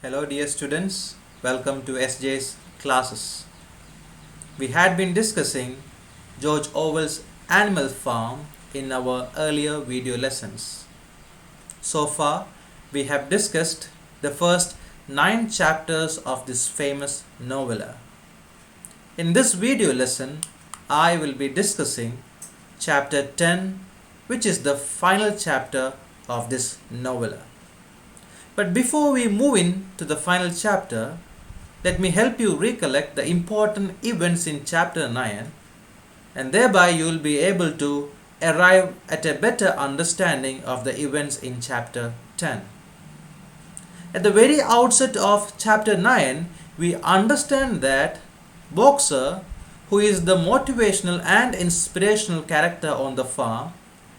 Hello dear students, welcome to SJ's classes. We had been discussing George Orwell's Animal Farm in our earlier video lessons. So far, we have discussed the first 9 chapters of this famous novella. In this video lesson, I will be discussing chapter 10, which is the final chapter of this novella. But before we move into the final chapter, let me help you recollect the important events in chapter 9, and thereby you will be able to arrive at a better understanding of the events in chapter 10. At the very outset of chapter 9, we understand that Boxer, who is the motivational and inspirational character on the farm,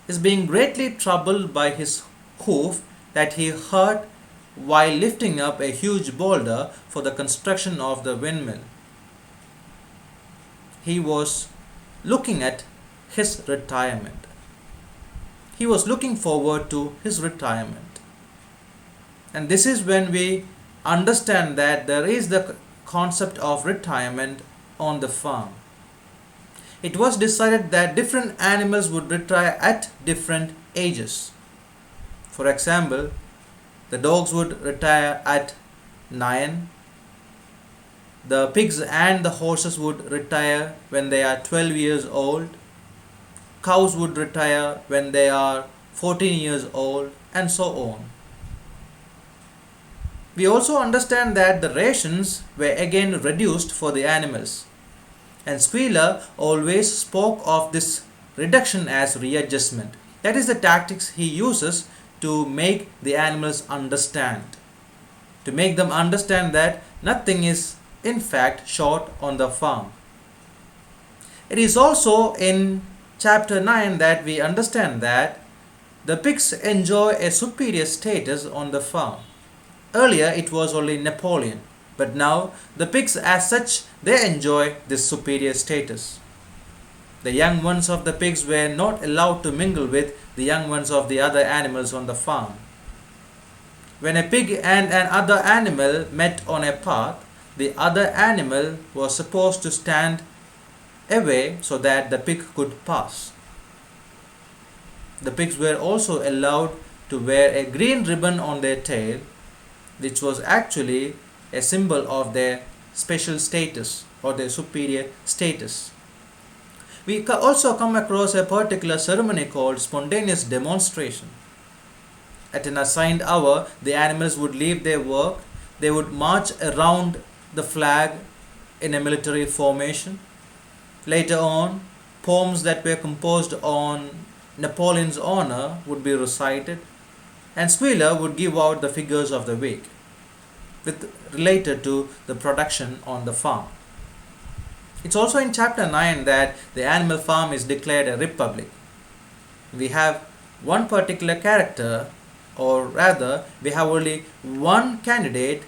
is being greatly troubled by his hoof that he hurt while lifting up a huge boulder for the construction of the windmill. He was looking at his retirement. He was looking forward to his retirement. And this is when we understand that there is the concept of retirement on the farm. It was decided that different animals would retire at different ages. For example, the dogs would retire at 9. The pigs and the horses would retire when they are 12 years old. Cows would retire when they are 14 years old, and so on. We also understand that the rations were again reduced for the animals. And Squealer always spoke of this reduction as readjustment. That is the tactics he uses to make the animals understand. To make them understand that nothing is in fact short on the farm. It is also in chapter 9 that we understand that the pigs enjoy a superior status on the farm. Earlier it was only Napoleon, but now the pigs as such, they enjoy this superior status. The young ones of the pigs were not allowed to mingle with the young ones of the other animals on the farm. When a pig and an other animal met on a path, the other animal was supposed to stand away so that the pig could pass. The pigs were also allowed to wear a green ribbon on their tail, which was actually a symbol of their special status or their superior status. We also come across a particular ceremony called spontaneous demonstration. At an assigned hour, the animals would leave their work, they would march around the flag in a military formation. Later on, poems that were composed on Napoleon's honor would be recited, and Squealer would give out the figures of the week related to the production on the farm. It's also in chapter 9 that the animal farm is declared a republic. We have one particular character, or rather we have only one candidate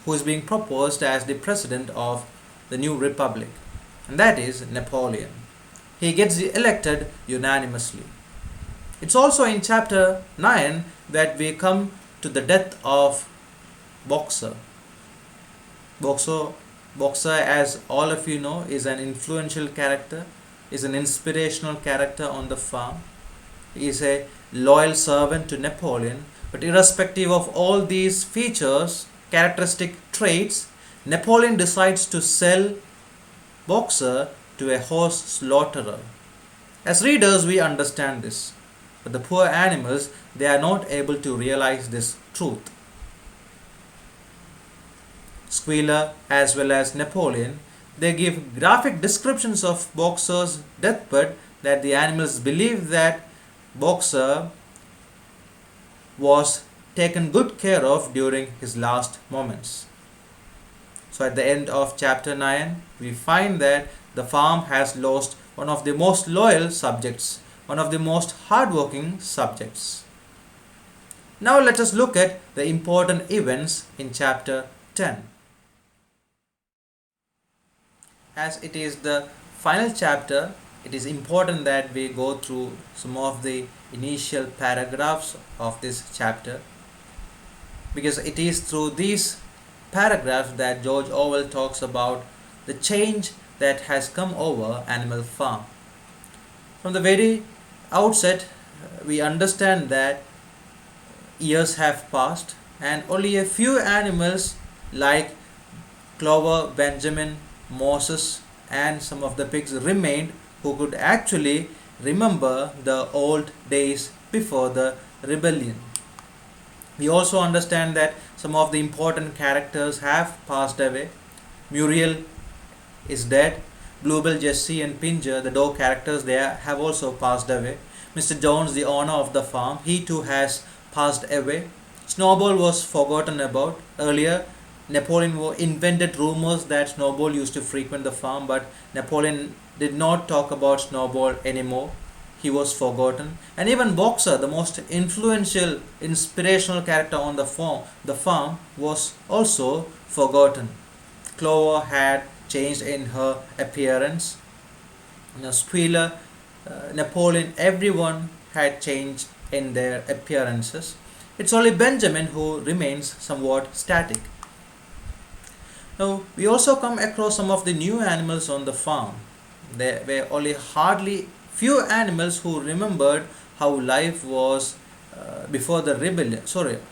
who is being proposed as the president of the new republic, and that is Napoleon. He gets elected unanimously. It's also in chapter 9 that we come to the death of Boxer. Boxer, as all of you know, is an influential character, is an inspirational character on the farm. He is a loyal servant to Napoleon, but irrespective of all these features, characteristic traits, Napoleon decides to sell Boxer to a horse slaughterer. As readers, we understand this, but the poor animals, they are not able to realize this truth. Squealer as well as Napoleon, they give graphic descriptions of Boxer's deathbed that the animals believe that Boxer was taken good care of during his last moments. So at the end of chapter 9, we find that the farm has lost one of the most loyal subjects, one of the most hardworking subjects. Now let us look at the important events in chapter 10. As it is the final chapter, it is important that we go through some of the initial paragraphs of this chapter. because it is through these paragraphs that George Orwell talks about the change that has come over Animal Farm. From the very outset, we understand that years have passed and only a few animals like Clover, Benjamin, Moses, and some of the pigs remained who could actually remember the old days before the rebellion. We also understand that some of the important characters have passed away. Muriel is dead. Bluebell, Jessie, and Pincher, the dog characters there, have also passed away. Mr. Jones, the owner of the farm, he too has passed away. Snowball was forgotten about. Earlier, Napoleon invented rumors that Snowball used to frequent the farm, but Napoleon did not talk about Snowball anymore. He was forgotten. And even Boxer, the most influential, inspirational character on the farm, was also forgotten. Clover had changed in her appearance. Squealer, Napoleon, everyone had changed in their appearances. It's only Benjamin who remains somewhat static. Now, we also come across some of the new animals on the farm. There were only hardly few animals who remembered how life was before the rebellion.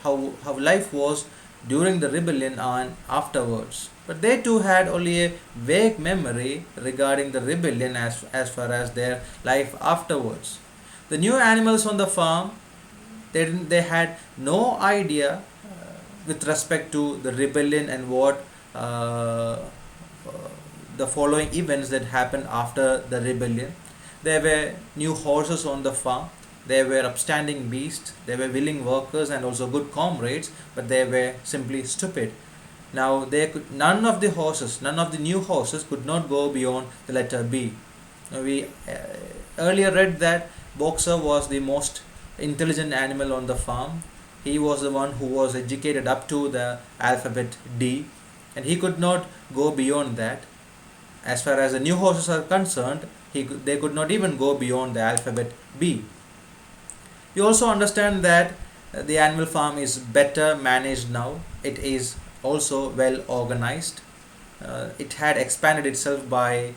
How life was during the rebellion and afterwards. But they too had only a vague memory regarding the rebellion as far as their life afterwards. The new animals on the farm, they had no idea with respect to the rebellion and what the following events that happened after the rebellion. There were new horses on the farm. They were upstanding beasts. They were willing workers and also good comrades, but they were simply stupid. Now, none of the new horses could not go beyond the letter B. We earlier read that Boxer was the most intelligent animal on the farm. He was the one who was educated up to the alphabet D, and he could not go beyond that. As far as the new horses are concerned, they could not even go beyond the alphabet B. We also understand that the animal farm is better managed now. It is also well organized. It had expanded itself by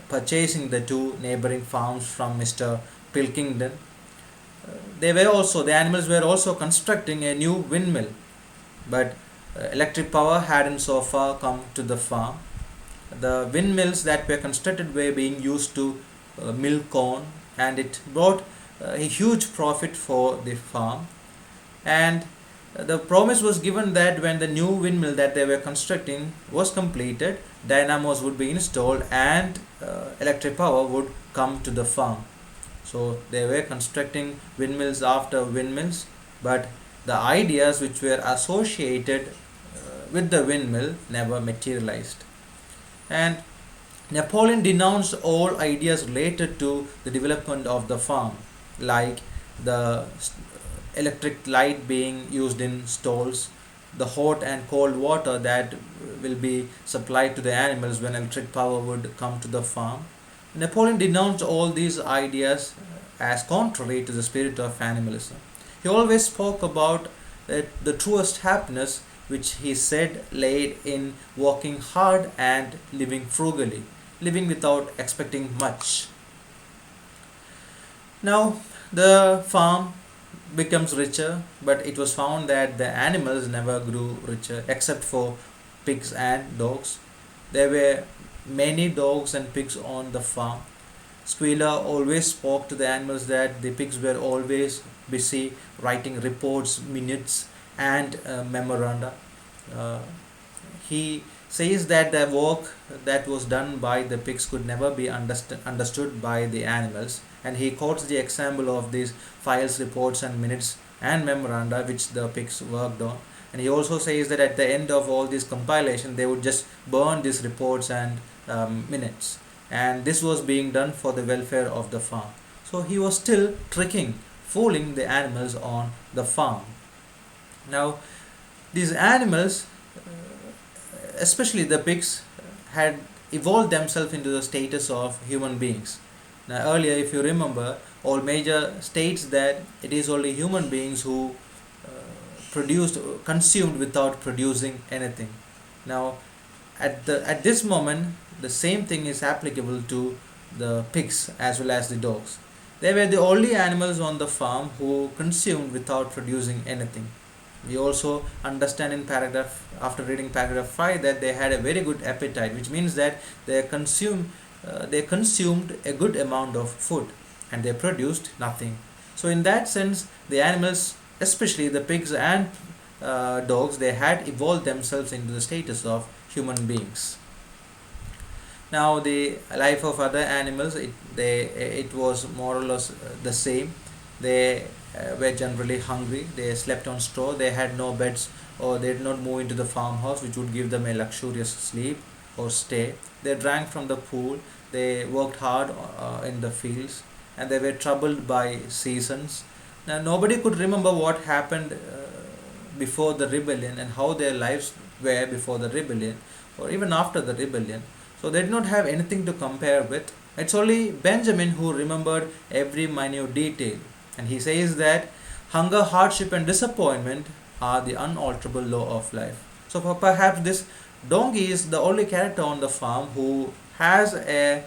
purchasing the two neighboring farms from Mr. Pilkington. The animals were also constructing a new windmill, but electric power hadn't so far come to the farm. The windmills that were constructed were being used to mill corn, and it brought a huge profit for the farm. And the promise was given that when the new windmill that they were constructing was completed, dynamos would be installed and electric power would come to the farm. So they were constructing windmills after windmills, but the ideas which were associated with the windmill never materialized. And Napoleon denounced all ideas related to the development of the farm, like the electric light being used in stalls, the hot and cold water that will be supplied to the animals when electric power would come to the farm. Napoleon denounced all these ideas as contrary to the spirit of animalism. He always spoke about the truest happiness, which he said lay in working hard and living frugally, living without expecting much. Now, the farm becomes richer, but it was found that the animals never grew richer except for pigs and dogs. There were many dogs and pigs on the farm. Squealer always spoke to the animals that the pigs were always busy writing reports, minutes, and memoranda. He says that the work that was done by the pigs could never be understood by the animals, and he quotes the example of these files, reports, and minutes and memoranda which the pigs worked on. And he also says that at the end of all this compilation, they would just burn these reports and minutes, and this was being done for the welfare of the farm. So he was still fooling the animals on the farm. Now, these animals, especially the pigs, had evolved themselves into the status of human beings. Now, earlier, if you remember, all major states that it is only human beings who produced, consumed without producing anything. Now, at this moment, the same thing is applicable to the pigs as well as the dogs. They were the only animals on the farm who consumed without producing anything. We also understand in paragraph, after reading paragraph 5, that they had a very good appetite, which means that they consumed a good amount of food and they produced nothing. So in that sense, the animals, especially the pigs and dogs, they had evolved themselves into the status of human beings. Now the life of other animals, it was more or less the same. They were generally hungry. They slept on straw. They had no beds, or they did not move into the farmhouse, which would give them a luxurious sleep or stay. They drank from the pool. They worked hard in the fields, and they were troubled by seasons. Now nobody could remember what happened before the rebellion and how their lives were before the rebellion or even after the rebellion. So they did not have anything to compare with. It's only Benjamin who remembered every minute detail. And he says that hunger, hardship, and disappointment are the unalterable law of life. So perhaps this donkey is the only character on the farm who has a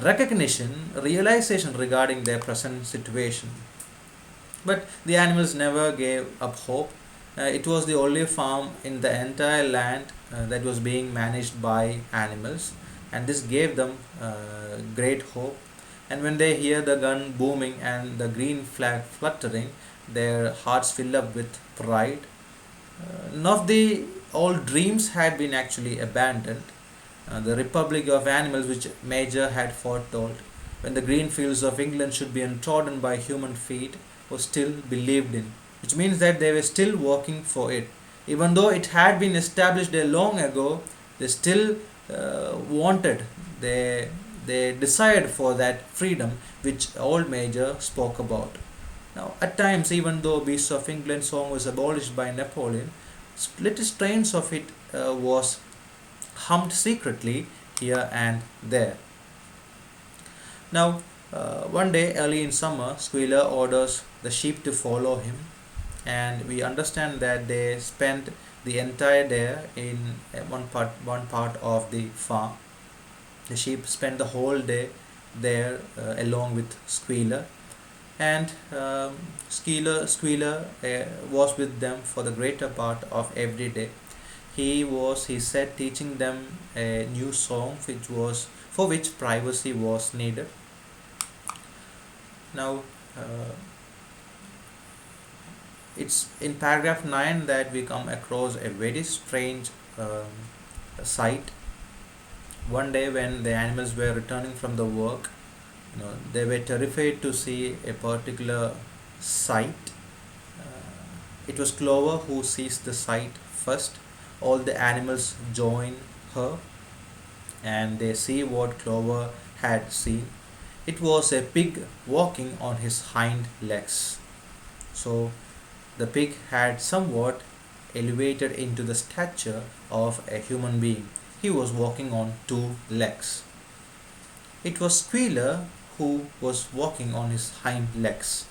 realization regarding their present situation. But the animals never gave up hope. It was the only farm in the entire land that was being managed by animals, and this gave them great hope. And when they hear the gun booming and the green flag fluttering, their hearts fill up with pride. None of the old dreams had been actually abandoned. The republic of animals which Major had foretold, when the green fields of England should be untrodden by human feet, was still believed in, which means that they were still working for it. Even though it had been established a long ago, they still wanted, they desired for that freedom which old Major spoke about. Now, at times, even though Beasts of England song was abolished by Napoleon, little strains of it was hummed secretly here and there. Now, one day early in summer, Squealer orders the sheep to follow him, and we understand that they spent the entire day in one part of the farm. The sheep spent the whole day there along with Squealer, and Squealer was with them for the greater part of every day. He said, teaching them a new song for which privacy was needed. Now, it's in paragraph 9 that we come across a very strange sight. One day when the animals were returning from the work, they were terrified to see a particular sight. It was Clover who sees the sight first. All the animals join her and they see what Clover had seen. It was a pig walking on his hind legs. So the pig had somewhat elevated into the stature of a human being. He was walking on two legs. It was Squealer who was walking on his hind legs.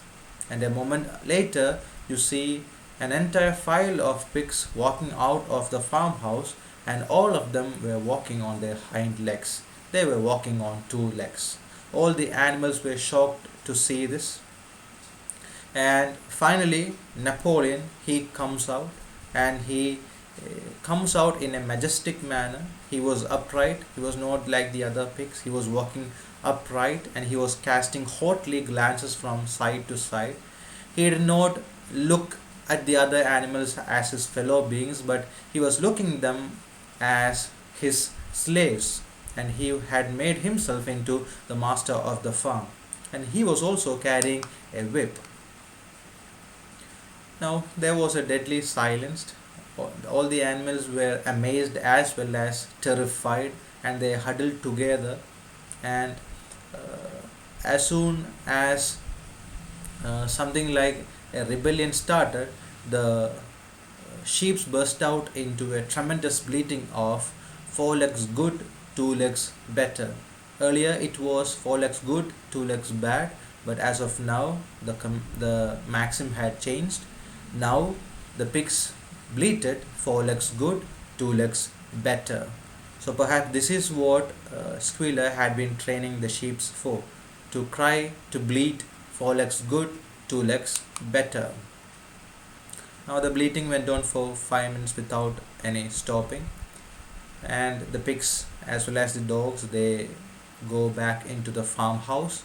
And a moment later, you see an entire file of pigs walking out of the farmhouse, and all of them were walking on their hind legs. They were walking on two legs. All the animals were shocked to see this. And finally, Napoleon, he comes out, and he comes out in a majestic manner. He was upright. He was not like the other pigs. He was walking upright, and he was casting haughty glances from side to side. He did not look at the other animals as his fellow beings, but he was looking them as his slaves, and he had made himself into the master of the farm, and he was also carrying a whip. Now there was a deadly silence. All the animals were amazed as well as terrified, and they huddled together. And as soon as something like a rebellion started, the sheep burst out into a tremendous bleating of 4 legs good, 2 legs better. Earlier it was 4 legs good, 2 legs bad, but as of now the maxim had changed. Now the pigs bleated, 4 legs good, 2 legs better. So perhaps this is what Squealer had been training the sheep for, to cry, to bleat, 4 legs good, 2 legs better. Now the bleating went on for 5 minutes without any stopping, and the pigs as well as the dogs, they go back into the farmhouse,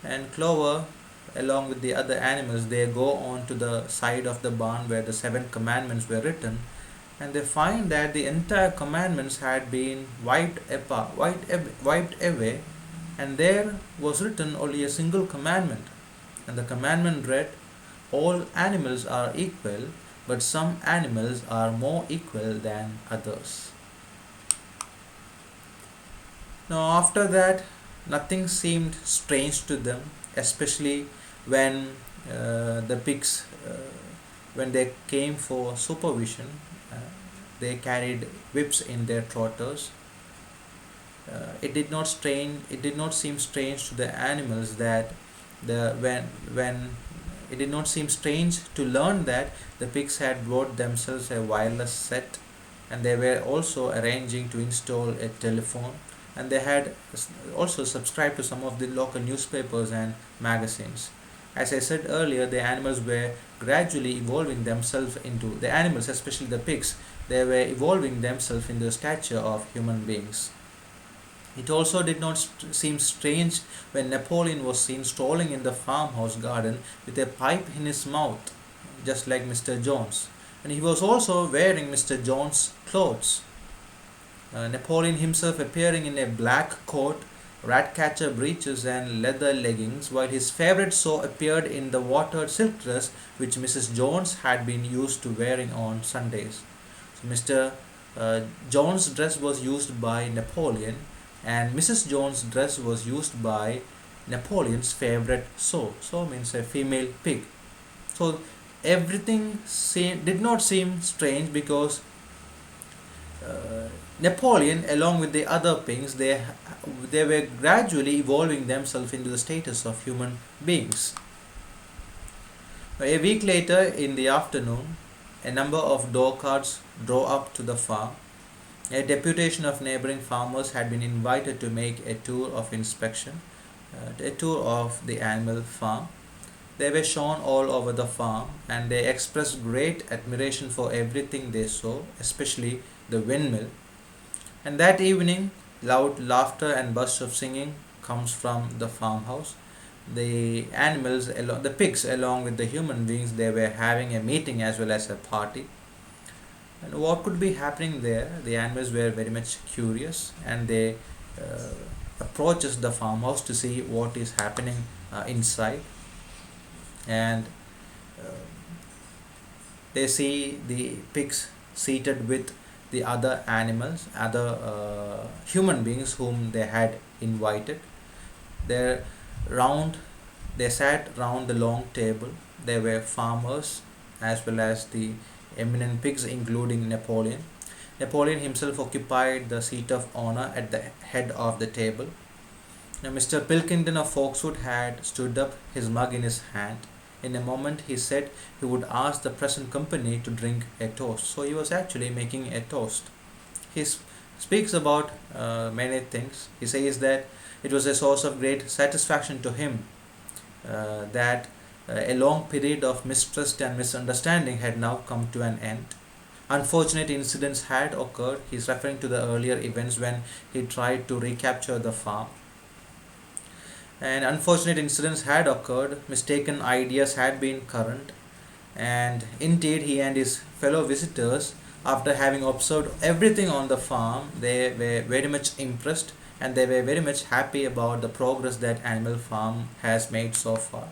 and Clover along with the other animals, they go on to the side of the barn where the 7 commandments were written, and they find that the entire commandments had been wiped away, and there was written only a single commandment, and the commandment read, all animals are equal, but some animals are more equal than others. Now, after that, nothing seemed strange to them, especially when the pigs, when they came for supervision, uh, they carried whips in their trotters. It did not seem strange to the animals that the when it did not seem strange to learn that the pigs had bought themselves a wireless set, and they were also arranging to install a telephone, and they had also subscribed to some of the local newspapers and magazines. As I said earlier, the animals were gradually evolving themselves into the animals, especially the pigs. They were evolving themselves in the stature of human beings. It also did not seem strange when Napoleon was seen strolling in the farmhouse garden with a pipe in his mouth, just like Mr. Jones. And he was also wearing Mr. Jones' clothes. Napoleon himself appearing in a black coat, ratcatcher breeches, and leather leggings, while his favorite so appeared in the watered silk dress which Mrs. Jones had been used to wearing on Sundays. So Mr. Jones' dress was used by Napoleon, and Mrs. Jones' dress was used by Napoleon's favorite so means a female pig. So everything did not seem strange because Napoleon, along with the other pigs, they were gradually evolving themselves into the status of human beings. A week later, in the afternoon, a number of dog carts drove up to the farm. A deputation of neighboring farmers had been invited to make a tour of inspection, a tour of the animal farm. They were shown all over the farm, and they expressed great admiration for everything they saw, especially the windmill. And that evening, loud laughter and bursts of singing comes from the farmhouse. The animals, the pigs, along with the human beings, they were having a meeting as well as a party. And what could be happening there? The animals were very much curious, and they approaches the farmhouse to see what is happening inside. And uh, they see the pigs seated with the other animals, other human beings whom they had invited. They're round, they sat round the long table. There were farmers as well as the eminent pigs, including Napoleon. Napoleon himself occupied the seat of honor at the head of the table. Now, Mr. Pilkington of Foxwood had stood up, his mug in his hand. In a moment, he said he would ask the present company to drink a toast. So he was actually making a toast. He speaks about many things. He says that it was a source of great satisfaction to him that a long period of mistrust and misunderstanding had now come to an end. Unfortunate incidents had occurred. He's referring to the earlier events when he tried to recapture the farm. And unfortunate incidents had occurred, mistaken ideas had been current, and indeed he and his fellow visitors, after having observed everything on the farm, they were very much impressed, and they were very much happy about the progress that Animal Farm has made so far.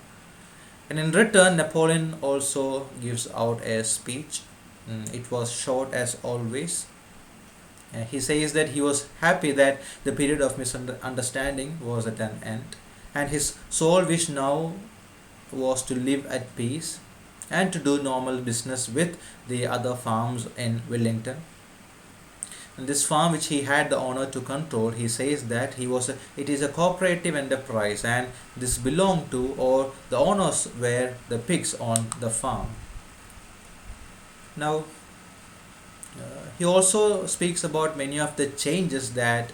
And in return, Napoleon also gives out a speech. It was short as always. He says that he was happy that the period of misunderstanding was at an end, and his sole wish now was to live at peace and to do normal business with the other farms in Wellington. And this farm which he had the honor to control, he says that it is a cooperative enterprise, and this belonged to, or the owners were, the pigs on the farm. Now, he also speaks about many of the changes that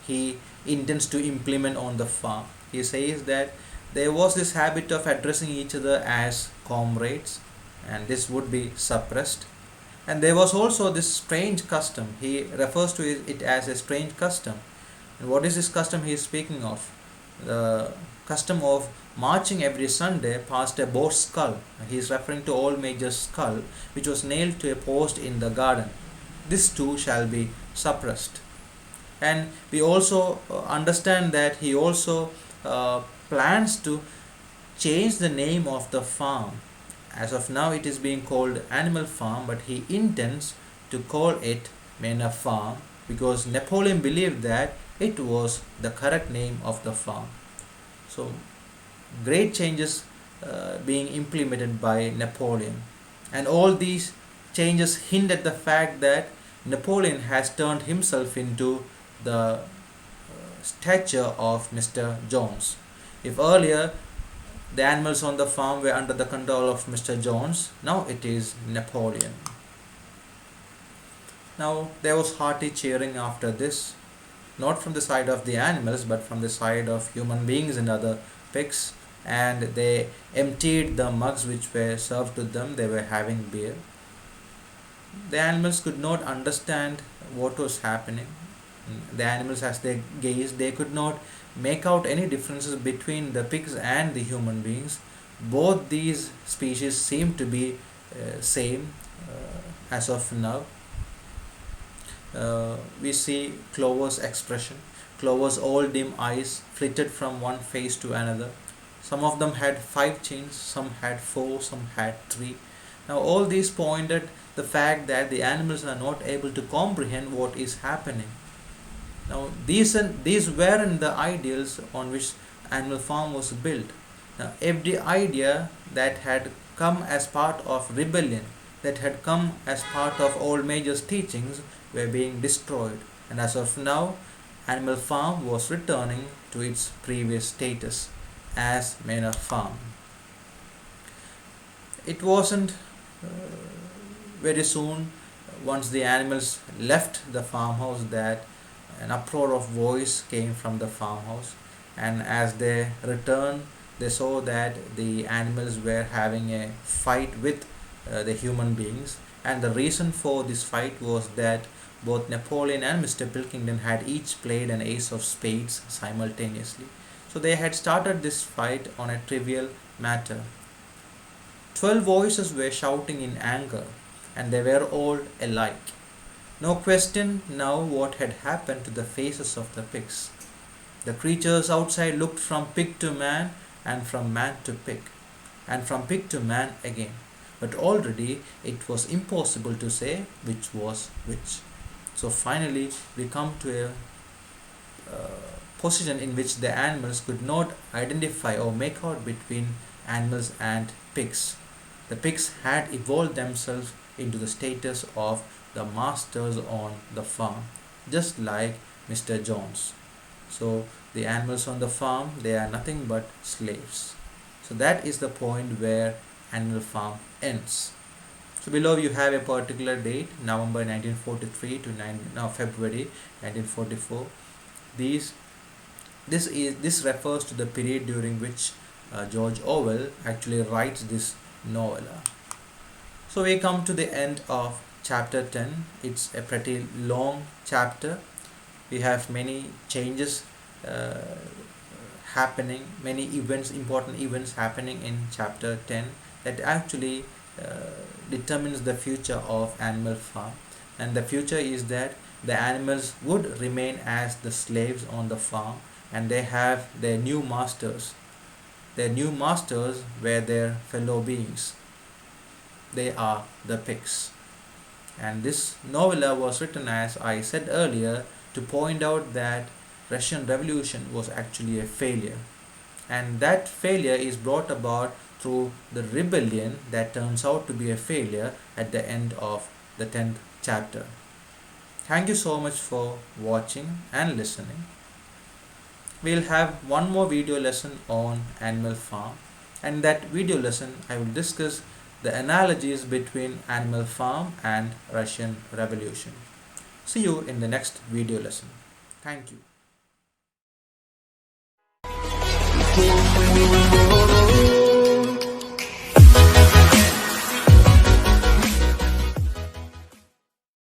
he intends to implement on the farm. He says that there was this habit of addressing each other as comrades, and this would be suppressed. And there was also this strange custom. He refers to it as a strange custom. And what is this custom he is speaking of? The custom of marching every Sunday past a boar's skull. He is referring to old Major's skull, which was nailed to a post in the garden. This too shall be suppressed. And we also understand that he also plans to change the name of the farm. As of now, it is being called Animal Farm, but he intends to call it Manor Farm because Napoleon believed that it was the correct name of the farm. So, great changes being implemented by Napoleon, and all these changes hint at the fact that Napoleon has turned himself into the stature of Mr. Jones. If earlier the animals on the farm were under the control of Mr. Jones, now it is Napoleon. Now there was hearty cheering after this, not from the side of the animals but from the side of human beings and other pigs, and they emptied the mugs which were served to them. They were having beer. The animals could not understand what was happening. The animals, as they gazed, they could not make out any differences between the pigs and the human beings. Both these species seem to be same as of now. We see Clover's expression. Clover's old dim eyes flitted from one face to another. Some of them had 5 chins, some had 4, some had 3. Now all these pointed the fact that the animals are not able to comprehend what is happening. Now these weren't the ideals on which Animal Farm was built. Now every idea that had come as part of rebellion, that had come as part of old Major's teachings, were being destroyed, and as of now Animal Farm was returning to its previous status as Manor Farm. It wasn't very soon, once the animals left the farmhouse, that an uproar of voice came from the farmhouse, and as they returned they saw that the animals were having a fight with the human beings, and the reason for this fight was that both Napoleon and Mr. Pilkington had each played an ace of spades simultaneously. So they had started this fight on a trivial matter. 12 voices were shouting in anger, and they were all alike. No question now what had happened to the faces of the pigs. The creatures outside looked from pig to man, and from man to pig, and from pig to man again. But already it was impossible to say which was which. So finally we come to a position in which the animals could not identify or make out between animals and pigs. The pigs had evolved themselves into the status of the masters on the farm, just like Mr. Jones. So the animals on the farm, they are nothing but slaves. So that is the point where Animal Farm ends. So below you have a particular date, November 1943 to February 1944. This refers to the period during which George Orwell actually writes this novella. So we come to the end of chapter 10. It's a pretty long chapter. We have many changes happening, many events, important events happening in chapter 10 that actually determines the future of Animal Farm. And the future is that the animals would remain as the slaves on the farm, and they have their new masters. Their new masters were their fellow beings. They are the pigs. And this novella was written, as I said earlier, to point out that Russian Revolution was actually a failure. And that failure is brought about through the rebellion that turns out to be a failure at the end of the 10th chapter. Thank you so much for watching and listening. We'll have one more video lesson on Animal Farm, and that video lesson I will discuss the analogies between Animal Farm and Russian Revolution. See you in the next video lesson. Thank you.